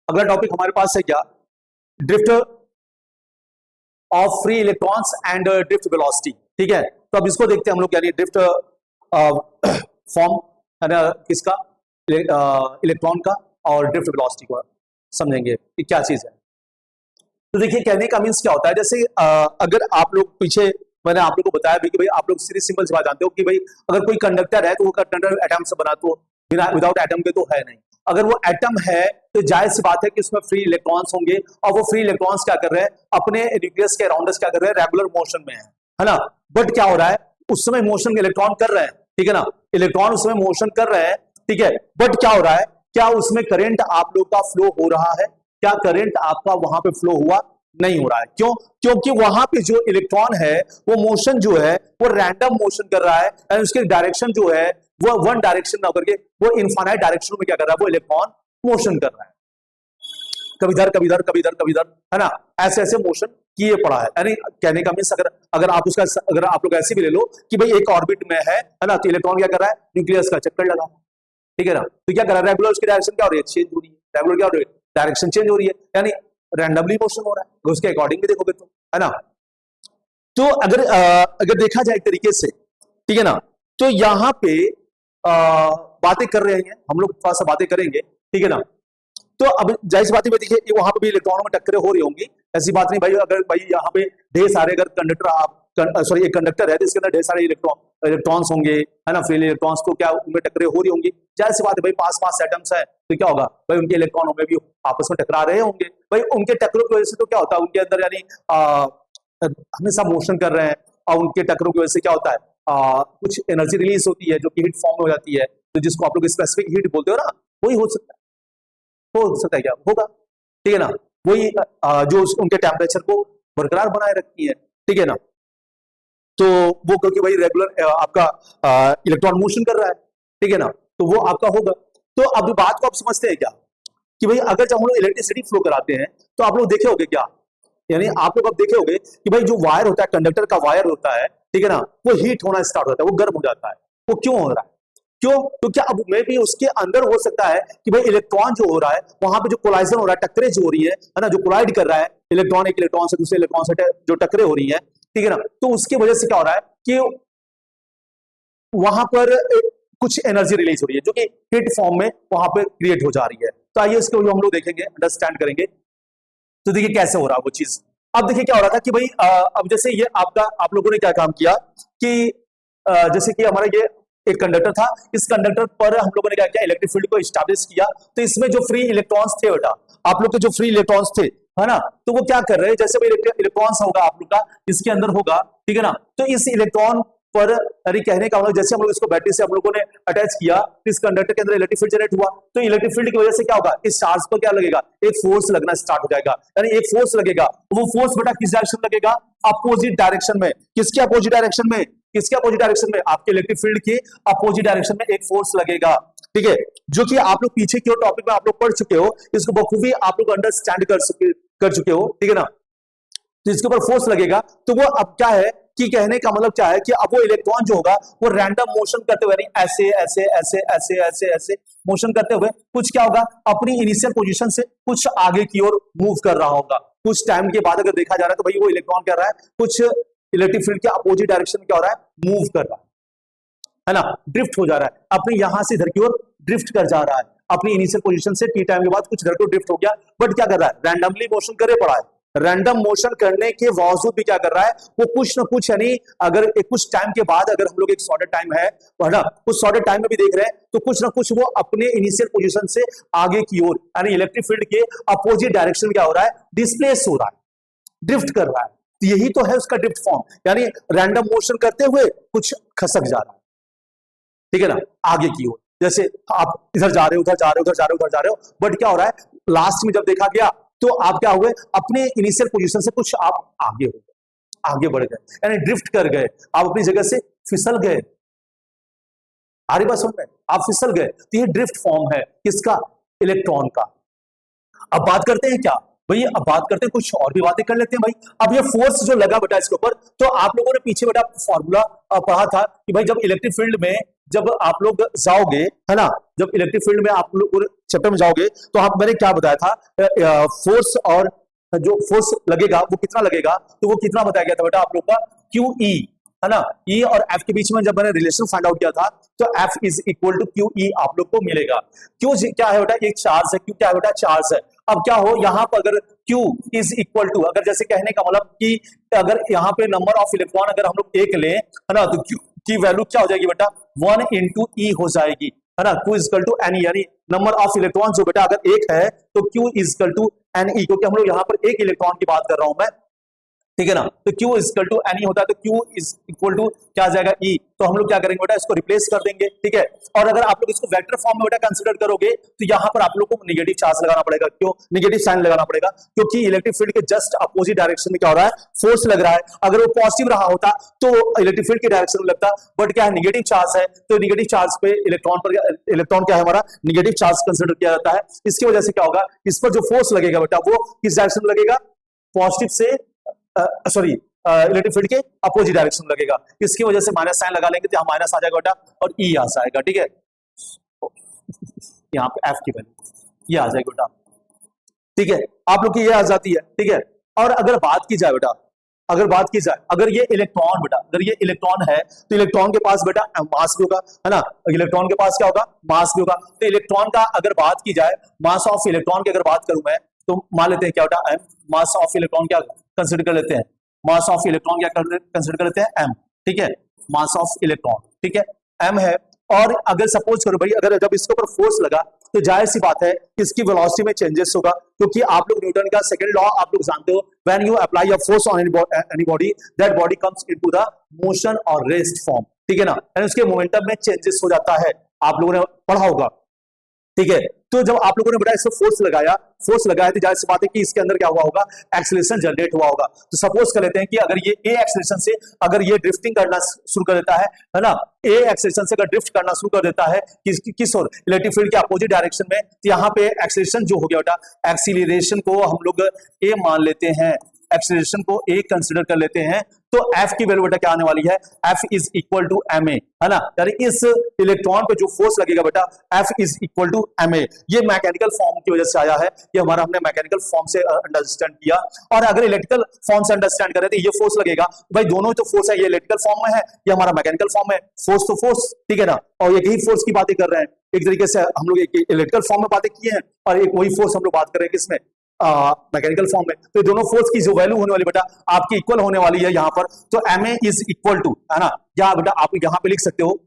अगला टॉपिक हमारे पास है क्या, drift of free electrons and drift velocity. ठीक है, तो अब इसको देखते हैं हम लोग, यानी ड्रिफ्ट फॉर्म है ना किसका, इलेक्ट्रॉन का, और ड्रिफ्ट वेलोसिटी को समझेंगे कि क्या चीज है। तो देखिए कहने का मीन्स क्या होता है, जैसे अगर आप लोग पीछे मैंने आप लोग को बताया भी कि भाई आप लोग सीरीज सिंबल से बात जानते हो कि भाई अगर कोई कंडक्टर है तो वो कंडक्टर एटम से बना, तो बिना विदाउट एटम के तो है नहीं। अगर वो एटम है तो जाहिर सी बात है कि उसमें फ्री इलेक्ट्रॉन्स होंगे, और वो फ्री इलेक्ट्रॉन्स क्या कर रहे हैं, अपने न्यूक्लियस के अराउंड क्या कर रहे हैं, रेगुलर मोशन में है ना। बट क्या हो रहा है, उस समय मोशन इलेक्ट्रॉन कर रहे हैं, ठीक है ना, इलेक्ट्रॉन उस समय मोशन कर रहे हैं, ठीक है। बट क्या हो रहा है, क्या उसमें करंट आप लोग का फ्लो हो रहा है, क्या करंट आपका वहां पे फ्लो हुआ, नहीं हो रहा है। क्यों, क्योंकि वहां पे जो इलेक्ट्रॉन है वो मोशन जो है वो रैंडम मोशन कर रहा है, एंड उसकी डायरेक्शन जो है वो वन डायरेक्शन ना करके वो इनफाइनाइट डायरेक्शन में क्या कर रहा है, वो इलेक्ट्रॉन मोशन कर रहा है, कभी इधर कभी इधर कभी इधर कभी इधर, है ना, ऐसे ऐसे मोशन किए पड़ा है। यानी कहने का मीन्स अगर आप उसका अगर आप लोग ऐसे भी ले लो कि भाई एक ऑर्बिट में है ना, तो इलेक्ट्रॉन क्या कर रहा है, न्यूक्लियस का चक्कर लगा, ठीक है ना, तो क्या कर रहा है, रेगुलर उसकी डायरेक्शन क्या हो रही है, चेंज हो रही है, रेगुलर क्या हो रही है, डायरेक्शन चेंज हो रही है, यानी रैंडमली मोशन हो रहा है, उसके अकॉर्डिंग भी देखोगे तो, है ना। तो अगर देखा जाए एक तरीके से, ठीक है ना, तो यहां पे बातें कर रहे हैं हम लोग, थोड़ा सा बातें करेंगे, ठीक है ना। तो अब जाहिर सी बात है, देखिए वहां पे भी इलेक्ट्रॉनों में टक्करें हो रही होंगी, ऐसी बात नहीं भाई, अगर भाई यहाँ पे ढेर सारे अगर कंडक्टर आप सॉरी एक कंडक्टर है तो इसके अंदर ढेर सारे इलेक्ट्रॉन्स होंगे, है ना, फ्री इलेक्ट्रॉन्स, तो क्या उनमें टक्करें हो रही होंगी, जाहिर सी बात है भाई, पास पास एटम्स है तो क्या होगा भाई, उनके इलेक्ट्रॉनों में भी आपस में टकरा रहे होंगे भाई, उनके टक्करों की वजह से तो क्या होता है, उनके अंदर यानी हमेशा मोशन कर रहे हैं, और उनके टक्करों की वजह से क्या होता है, कुछ एनर्जी रिलीज होती है जो कि हीट फॉर्म में हो जाती है, तो जिसको आप लोग स्पेसिफिक हीट बोलते हो ना, वही हो सकता है क्या होगा, ठीक है ना, वही जो उनके टेम्परेचर को बरकरार बनाए रखती है, ठीक है ना। तो वो क्योंकि भाई रेगुलर आपका इलेक्ट्रॉन मोशन कर रहा है, ठीक है ना, तो वो आपका होगा। तो अभी बात को आप समझते हैं क्या, कि भाई अगर जब हम लोग इलेक्ट्रिसिटी फ्लो कराते हैं तो आप लोग देखे होगे क्या, यानी आप लोग अब देखे होगे कि भाई जो वायर होता है, कंडक्टर का वायर होता है, ठीक है ना, वो हीट होना स्टार्ट होता है, वो गर्म हो जाता है। वो क्यों हो रहा है, क्यों, तो क्या अब में भी उसके अंदर हो सकता है कि भाई इलेक्ट्रॉन जो हो रहा है वहां पे जो कोलाइजन हो रहा है, टक्करें जो हो रही है ना, जो कोलाइड कर रहा है इलेक्ट्रॉन एक इलेक्ट्रॉन से दूसरे इलेक्ट्रॉन से जो टक्करें हो रही है, ठीक है ना, तो उसकी वजह से क्या हो रहा है कि वहां पर कुछ एनर्जी रिलीज हो रही है जो कि हीट फॉर्म में वहां पर क्रिएट हो जा रही है। तो आइए इसको हम लोग देखेंगे, अंडरस्टैंड करेंगे। तो देखिए कैसे हो रहा है वो चीज। अब देखिए क्या हो रहा था कि भाई अब जैसे ये आपका आप लोगों ने क्या काम किया कि जैसे कि हमारा ये एक कंडक्टर था, इस कंडक्टर पर हम लोगों ने क्या किया, इलेक्ट्रिक फील्ड को स्टैब्लिश किया। तो इसमें जो फ्री इलेक्ट्रॉन्स थे बेटा, आप लोग के जो फ्री इलेक्ट्रॉन्स थे, है ना, तो वो क्या कर रहे हैं, जैसे भी इलेक्ट्रॉन्स होगा आप लोग का इसके अंदर होगा, ठीक है ना, तो इस इलेक्ट्रॉन पर अरे कहने का मतलब जैसे हम लोग इसको बैटरी से हम लोगों ने अटैच किया, इस कंडक्टर के अंदर इलेक्ट्रिक फील्ड जनरेट हुआ, तो इलेक्ट्रिक फील्ड की वजह से क्या होगा, इस चार्ज पर क्या लगेगा, एक फोर्स लगना स्टार्ट हो जाएगा, यानी एक फोर्स लगेगा, वो फोर्स बेटा किस डायरेक्शन लगेगा, अपोजिट डायरेक्शन में। किसके अपोजिट डायरेक्शन में, किसके अपोजिट डायरेक्शन में, आपके इलेक्ट्रिक फील्ड के अपोजिट डायरेक्शन में एक फोर्स लगेगा, ठीक है, जो कि आप लोग पीछे की टॉपिक में आप लोग पढ़ चुके हो, इसको बखूबी आप लोग अंडरस्टैंड कर चुके हो, ठीक है ना। तो इसके ऊपर फोर्स लगेगा, तो वो अब क्या है कि कहने का मतलब क्या है कि अब वो इलेक्ट्रॉन जो होगा वो रैंडम मोशन करते हुए, नहीं ऐसे ऐसे ऐसे ऐसे ऐसे ऐसे मोशन करते हुए कुछ क्या होगा, अपनी इनिशियल पोजीशन से कुछ आगे की ओर मूव कर रहा होगा। कुछ टाइम के बाद अगर देखा जा रहा है तो भाई वो इलेक्ट्रॉन क्या रहा है, कुछ इलेक्ट्रिक फील्ड के अपोजिट डायरेक्शन में क्या हो रहा है, मूव कर रहा है ना, ड्रिफ्ट हो जा रहा है, अपनी यहां से इधर की ओर ड्रिफ्ट कर जा रहा है, अपनी इनिशियल पोजीशन से टी टाइम के बाद कुछ इधर को ड्रिफ्ट हो गया। बट क्या कर रहा है, रैंडमली मोशन करे पड़ा है, रैंडम मोशन करने के बावजूद भी क्या कर रहा है, वो कुछ ना कुछ, यानी अगर एक कुछ टाइम के बाद अगर हम लोग एक शॉर्टेड टाइम है ना, कुछ शॉर्टेड टाइम में भी देख रहे हैं तो कुछ ना कुछ वो अपने इनिशियल पोजीशन से आगे की ओर, यानी इलेक्ट्रिक फील्ड के अपोजिट डायरेक्शन में क्या हो रहा है, डिस्प्लेस हो रहा है, ड्रिफ्ट कर रहा है। तो यही तो है उसका ड्रिफ्ट फॉर्म, यानी रैंडम मोशन करते हुए कुछ खसक जा रहा है, ठीक है ना, आगे की ओर, जैसे आप इधर जा रहे हो, उधर जा रहे हो, उधर जा रहे हो, उधर जा रहे हो, बट क्या हो रहा है, लास्ट में जब देखा गया तो आप क्या हुए, अपने इनिशियल पोजीशन से कुछ आप आगे हो गए, आगे बढ़ गए, यानी ड्रिफ्ट कर गए, आप अपनी जगह से फिसल गए। आ रही बात समझ में, आप फिसल गए, तो ये ड्रिफ्ट फॉर्म है किसका, इलेक्ट्रॉन का। अब बात करते हैं क्या, भाई अब बात करते हैं, कुछ और भी बातें कर लेते हैं भाई। अब ये फोर्स जो लगा बेटा इसके ऊपर, तो आप लोगों ने पीछे बेटा फॉर्मूला पढ़ा था कि भाई जब इलेक्ट्रिक फील्ड में जब आप लोग जाओगे, है ना, जब इलेक्ट्रिक फील्ड में आप लोग चैप्टर में जाओगे तो आप, मैंने क्या बताया था, फोर्स और जो फोर्स लगेगा वो कितना लगेगा, तो वो कितना बताया गया था बेटा आप लोग का, क्यू ई, है ना, ई और एफ के बीच में जब मैंने रिलेशन फाइंड आउट किया था तो F is equal to Q E आप लोग को मिलेगा। क्यू क्या है बेटा, एक चार्ज है, क्यू क्या है बेटा, चार्ज है। अब क्या हो यहाँ पर, अगर Q इज इक्वल टू, अगर जैसे कहने का मतलब कि अगर यहाँ पे नंबर ऑफ इलेक्ट्रॉन अगर हम लोग एक लें, है ना, तो Q की वैल्यू क्या हो जाएगी बेटा, 1 इंटू ई हो जाएगी, है ना, Q इजकल टू एन, यानी नंबर ऑफ इलेक्ट्रॉन जो बेटा अगर एक है तो Q is equal to N E, क्योंकि हम लोग यहाँ पर एक इलेक्ट्रॉन की बात कर रहा हूं मैं, ठीक है ना, तो Q is equal to N E होता है, तो Q इज इक्वल टू क्या आ जाएगा, E। तो हम लोग क्या करेंगे बेटा, इसको रिप्लेस कर देंगे, ठीक है। और अगर आप लोग इसको वेक्टर फॉर्म में बेटा कंसीडर करोगे तो यहाँ पर आप लोग को नेगेटिव चार्ज लगाना पड़ेगा। क्यों नेगेटिव साइन लगाना पड़ेगा, क्योंकि इलेक्ट्रिक फील्ड के जस्ट अपोजिट डायरेक्शन में क्या हो रहा है, फोर्स लग रहा है। अगर वो पॉजिटिव रहा होता तो इलेक्ट्रिक फील्ड के डायरेक्शन में लगता, बट क्या है, नेगेटिव चार्ज है, तो नेगेटिव चार्ज पे इलेक्ट्रॉन पर, इलेक्ट्रॉन क्या है हमारा, नेगेटिव चार्ज कंसिडर किया जाता है। इसकी वजह से क्या होगा, इस पर जो फोर्स लगेगा बेटा वो किस डायरेक्शन में लगेगा, पॉजिटिव से, सॉरी, इलेक्ट्रिक फील्ड के अपोजिट डायरेक्शन में लगेगा। इसकी वजह से माइनस साइन लगा लेंगे तो यहाँ माइनस आ जाएगा बेटा और ई आ जाएगा, ठीक है। यहाँ पे एफ की वैल्यू ये आ जाएगी बेटा, ठीक है, आप लोग की ये आ जाती है, ठीक है। और अगर बात की जाए बेटा, अगर बात की जाए, अगर ये इलेक्ट्रॉन बेटा, अगर ये इलेक्ट्रॉन है तो इलेक्ट्रॉन के पास बेटा मास भी होगा, है ना, इलेक्ट्रॉन के पास क्या होगा, मास भी होगा। तो इलेक्ट्रॉन का अगर बात की जाए, मास ऑफ इलेक्ट्रॉन की अगर बात करूं मैं, तो मान लेते हैं क्या बेटा, एम, मास ऑफ इलेक्ट्रॉन क्या कंसिडर कर लेते हैं, मास ऑफ इलेक्ट्रॉन क्या कंसिडर कर लेते हैं, एम, ठीक है, मास ऑफ इलेक्ट्रॉन, ठीक है, एम है। और अगर सपोज करो भाई, अगर जब इसके ऊपर फोर्स लगा तो जाहिर सी बात है इसकी वेलोसिटी में चेंजेस होगा, क्योंकि आप लोग न्यूटन का सेकंड लॉ आप लोग जानते हो, when you apply a force on any body, that body comes into the motion और रेस्ट फॉर्म, ठीक है ना, यानी उसके मोमेंटम में चेंजेस हो जाता है, आप लोगों ने पढ़ा होगा, ठीक है। तो जब आप लोगों ने बेटा इसको फोर्स लगाया तो जाहिर सी बात है कि इसके अंदर क्या हुआ होगा, एक्सीलरेशन जनरेट हुआ होगा। तो सपोज कर लेते हैं कि अगर ये ए एक्सीलरेशन से अगर ये ड्रिफ्टिंग करना शुरू कर देता है ना, ए एक्सीलरेशन से अगर ड्रिफ्ट करना शुरू कर देता है किस ओर, इलेक्ट्रिक फील्ड के अपोजिट डायरेक्शन में, तो यहाँ पे एक्सीलरेशन जो हो गया बेटा, एक्सीलरेशन को हम लोग ए मान लेते हैं, एक्सीलरेशन को ए कंसीडर कर लेते हैं, तो एफ की वैल्यू बेटा क्या आने वाली है, F is equal to M A, है ना, यानी इस इलेक्ट्रॉन पे जो फोर्स लगेगा बेटा, F is equal to M A. ये मैकेनिकल फॉर्म की वजह से आया है, ये हमारा हमने मैकेनिकल फॉर्म से अंडरस्टैंड किया। और अगर इलेक्ट्रिकल फॉर्म से अंडरस्टैंड करें तो ये फोर्स लगेगा, भाई दोनों तो फोर्स है, ये इलेक्ट्रिकल फॉर्म में है, ये हमारा मैकेनिकल फॉर्म है, फोर्स तो फोर्स, ठीक है ना, और एक ही फोर्स की बातें कर रहे हैं, एक तरीके से हम लोग एक इलेक्ट्रिकल फॉर्म में बातें की हैं और एक वही फोर्स हम लोग बात कर रहे हैं किसमें, मैकेनिकल फॉर्म में। तो दोनों फोर्स की जो वैल्यू होने वाली बेटा आपकी इक्वल होने वाली है यहाँ पर, तो M A is equal to, है ना, या बेटा आप यहाँ पे लिख सकते हो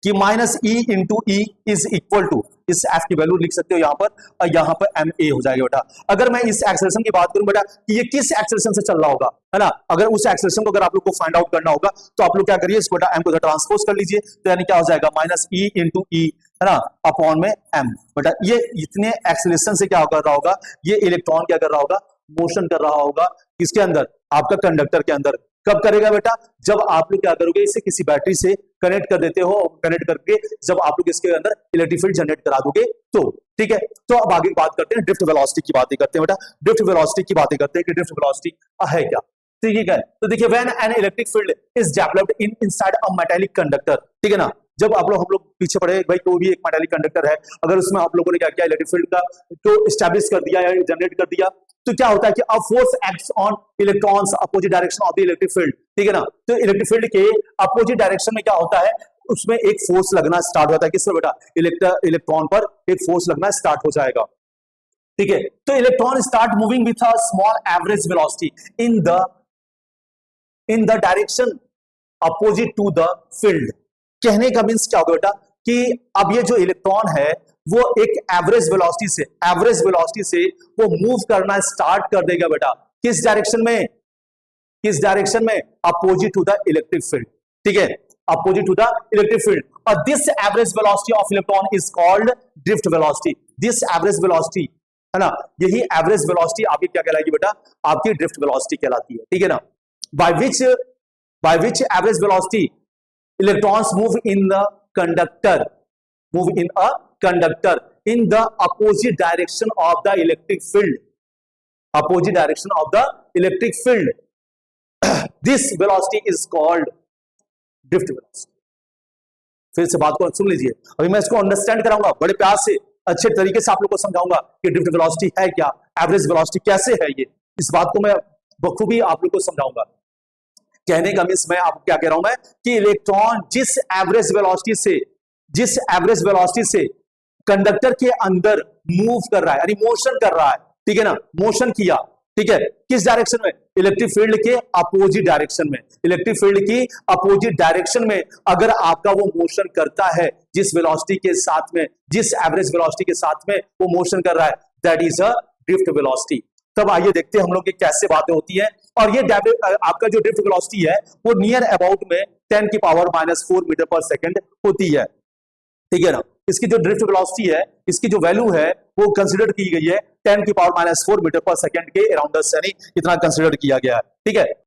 कि minus E into E is equal to, इस एफ की वैल्यू लिख सकते हो यहाँ पर, और यहाँ पर एम ए हो जाएगा बेटा। अगर मैं इस एक्सेलरेशन की बात करूं बेटा कि ये किस एक्सेलरेशन से चल रहा होगा, है ना, अगर उस एक्सेलरेशन को अगर आप लोग को फाइंड आउट करना होगा तो आप लोग क्या करिए, इस बेटा एम को ट्रांसपोज कर लीजिए, तो यानी क्या हो जाएगा, माइनस ई इंटू ई, है ना, अपॉन में एम। बेटा ये इतने एक्सेलरेशन से क्या कर रहा होगा, ये इलेक्ट्रॉन क्या कर रहा होगा, मोशन कर रहा होगा, किसके अंदर, आपका कंडक्टर के अंदर। कब करेगा बेटा, जब आप लोग क्या करोगे, इसे किसी बैटरी से कनेक्ट कर देते हो, कनेक्ट करके जब आप लोग इसके अंदर इलेक्ट्रिक फील्ड जनरेट करा दोगे तो, ठीक है। तो अब आगे बात करते हैं ड्रिफ्ट वेलोसिटी की बातें करते हैं बेटा, ड्रिफ्ट वेलोसिटी की बातें करते हैं कि ड्रिफ्ट वेलोसिटी है क्या, ठीक है। तो देखिए, when an electric field is developed in inside a metallic conductor, ठीक है ना, जब आप लोग हम लोग पीछे पड़े भाई, कोई भी एक मेटालिक कंडक्टर है, अगर उसमें आप लोगों ने क्या किया, इलेक्ट्रिक फील्ड का तो एस्टैब्लिश कर दिया या जनरेट कर दिया, तो क्या होता है कि अब force acts on electrons opposite direction of the electric field, ठीक है ना। तो इलेक्ट्रिक फील्ड के अपोजिट डायरेक्शन में क्या होता है, उसमें एक फोर्स लगना स्टार्ट होता है, किस पर बेटा, इलेक्ट्रॉन पर एक फोर्स लगना स्टार्ट हो जाएगा, ठीक है। तो electron start moving with a small average velocity in the direction opposite to the field. कहने का मीन्स क्या होगा बेटा कि अब ये जो इलेक्ट्रॉन है वो एक एवरेज वेलोसिटी से वो मूव करना स्टार्ट कर देगा बेटा, किस डायरेक्शन में, opposite to the electric field, ठीक है, opposite to the electric field. और this average velocity of electron is called drift velocity. This average velocity, है ना, यही एवरेज वेलोसिटी आपकी क्या कहलाएगी बेटा, आपकी ड्रिफ्ट वेलोसिटी कहलाती है, ठीक है ना। By which average velocity electrons move in the conductor in the opposite direction of the electric field, opposite direction of the electric field, this velocity is called drift velocity. फिर से बात को सुन लीजिए, अभी मैं इसको अंडरस्टैंड कराऊंगा बड़े प्यार से, अच्छे तरीके से आप लोग को समझाऊंगा कि ड्रिफ्ट वेलोसिटी है क्या, एवरेज वेलोसिटी कैसे है, ये इस बात को मैं बखूबी आप लोग को समझाऊंगा। कहने का मीन्स मैं आपको क्या कह रहा हूं मैं कि इलेक्ट्रॉन जिस एवरेज वेलोसिटी से कंडक्टर के अंदर मूव कर रहा है, यानी मोशन कर रहा है, ठीक है ना, मोशन किया, ठीक है, किस डायरेक्शन में, इलेक्ट्रिक फील्ड के अपोजिट डायरेक्शन में, इलेक्ट्रिक फील्ड की अपोजिट डायरेक्शन में अगर आपका वो मोशन करता है, जिस वेलोसिटी के साथ में, जिस एवरेज वेलोसिटी के साथ में वो मोशन कर रहा है, that is a drift velocity. तब आइए देखते हैं हम लोग की कैसे बातें होती हैं। और ये आपका जो ड्रिफ्ट वेलोसिटी है वो नियर अबाउट में 10⁻⁻⁴ मीटर पर सेकंड होती है, ठीक है ना। इसकी जो ड्रिफ्ट वेलोसिटी है, इसकी जो वैल्यू है वो कंसीडर की गई है 10⁻⁴ मीटर पर सेकंड के अराउंड, यानी इतना कंसीडर किया गया है, ठीक है।